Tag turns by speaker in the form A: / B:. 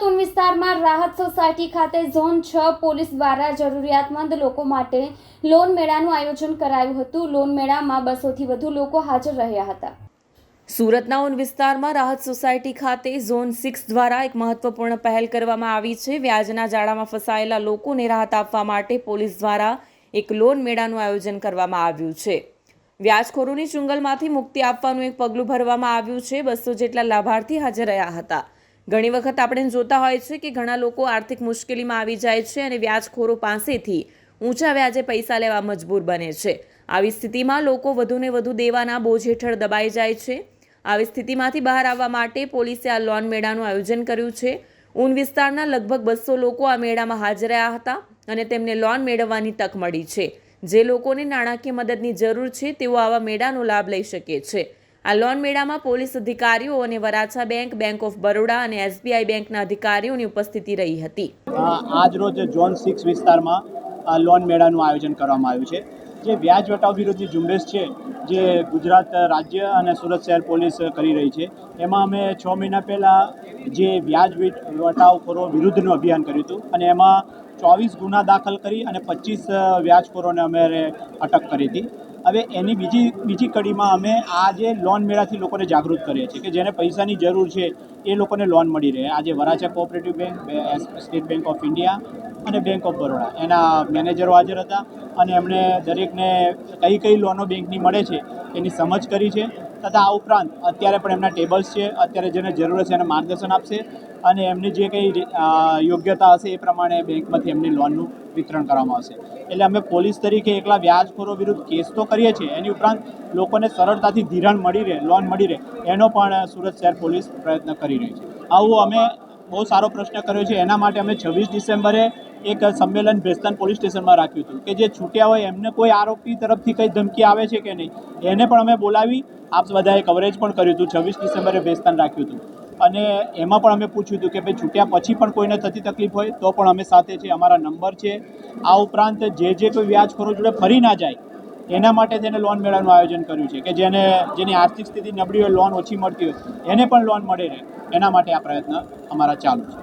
A: સુરત વિસ્તારમાં રાહત સોસાયટી ખાતે ઝોન 6 પોલીસ દ્વારા જરૂરિયાતમંદ લોકો માટે લોન મેળાનું આયોજન કરાયું હતું। લોન મેળામાં 200 થી વધુ લોકો હાજર રહ્યા હતા।
B: સુરતના ઊન વિસ્તારમાં રાહત સોસાયટી ખાતે ઝોન 6 દ્વારા એક મહત્વપૂર્ણ પહેલ કરવામાં આવી છે। વ્યાજના જાળામાં ફસાયેલા લોકોને રાહત આપવા માટે પોલીસ દ્વારા એક લોન મેળાનું આયોજન કરવામાં આવ્યું છે। વ્યાજખોરોની ચુંગલમાંથી મુક્તિ આપવાનું એક પગલું ભરવામાં આવ્યું છે। 200 જેટલા લાભાર્થી હાજર રહ્યા હતા। ઘણી વખત આપણે જોતા હોય છે કે ઘણા લોકો આર્થિક મુશ્કેલીમાં આવી જાય છે અને વ્યાજખોરો પાસેથી ઊંચા વ્યાજે પૈસા લેવા મજબૂર બને છે। આવી સ્થિતિમાં લોકો વધુને વધુ દેવાના બોજ હેઠળ દબાઈ જાય છે। આવી સ્થિતિમાંથી બહાર આવવા માટે પોલીસે આ લોન મેળાનું આયોજન કર્યું છે। ઊન વિસ્તારના લગભગ 200 લોકો આ મેળામાં હાજર રહ્યા હતા અને તેમને લોન મેળવવાની તક મળી છે। જે લોકોને નાણાકીય મદદની જરૂર છે તેઓ આવા મેળાનો લાભ લઈ શકે છે। આ લોન મેળામાં પોલીસ અધિકારીઓ અને Varachha bank, bank of Baroda અને SBI બેંકના અધિકારીઓની ઉપસ્થિતિ રહી હતી।
C: આજ રોજ ઝોન 6 વિસ્તારમાં લોન મેળાનું આયોજન કરવામાં આવ્યું છે। જે વ્યાજ વટાવ વિરોધી ઝુંબેશ છે જે ગુજરાત રાજ્ય અને સુરત શહેર પોલીસ કરી રહી છે, એમાં અમે 6 મહિના પહેલાં જે વ્યાજ વટાવખોરો વિરુદ્ધનું અભિયાન કર્યું હતું અને એમાં 24 ગુના દાખલ કરી અને 25 વ્યાજખોરોને અમે અટક કરી હતી। હવે એની બીજી કડીમાં અમે આ જે લોન મેળાથી લોકોને જાગૃત કરીએ છીએ કે જેને પૈસાની જરૂર છે એ લોકોને લોન મળી રહે। આજે Varachha cooperative bank, state bank of India અને બેંક ઓફ બરોડા એના મેનેજરો હાજર હતા અને એમણે દરેકને કઈ લોનો બેંકની મળે છે એની સમજ કરી છે તથા આ ઉપરાંત અત્યારે પણ એમના ટેબલ્સ છે, અત્યારે જેને જરૂર હશે એને માર્ગદર્શન આપશે અને એમની જે કંઈ યોગ્યતા હશે એ પ્રમાણે બેંકમાંથી એમની લોનનું વિતરણ કરવામાં આવશે। એટલે અમે પોલીસ તરીકે એકલા વ્યાજખોરો વિરુદ્ધ કેસ તો કરીએ છીએ, એની ઉપરાંત લોકોને સરળતાથી ધિરાણ મળી રહે, લોન મળી રહે એનો પણ સુરત શહેર પોલીસ પ્રયત્ન કરી રહી છે। આવું અમે બહુ સારો પ્રશ્ન કર્યો છે, એના માટે અમે 26 ડિસેમ્બરે એક સંમેલન ભેસ્તાન પોલીસ સ્ટેશનમાં રાખ્યું હતું કે જે છૂટ્યા હોય એમને કોઈ આરોપી તરફથી કંઈ ધમકી આવે છે કે નહીં એને પણ અમે બોલાવી આપ બધાએ કવરેજ પણ કર્યું હતું। 26 ડિસેમ્બરે ભેસ્તાન રાખ્યું હતું અને એમાં પણ અમે પૂછ્યું હતું કે ભાઈ છૂટ્યા પછી પણ કોઈને થતી તકલીફ હોય તો પણ અમે સાથે છે, અમારા નંબર છે। આ ઉપરાંત જે કોઈ વ્યાજખોરો જોડે ફરી ના જાય એના માટે તેને લોન મેળાનું આયોજન કર્યું છે કે જેની આર્થિક સ્થિતિ નબળી હોય, લોન ઓછી મળતી હોય એને પણ લોન મળી રહે, એના માટે આ પ્રયત્ન અમારા ચાલુ છે।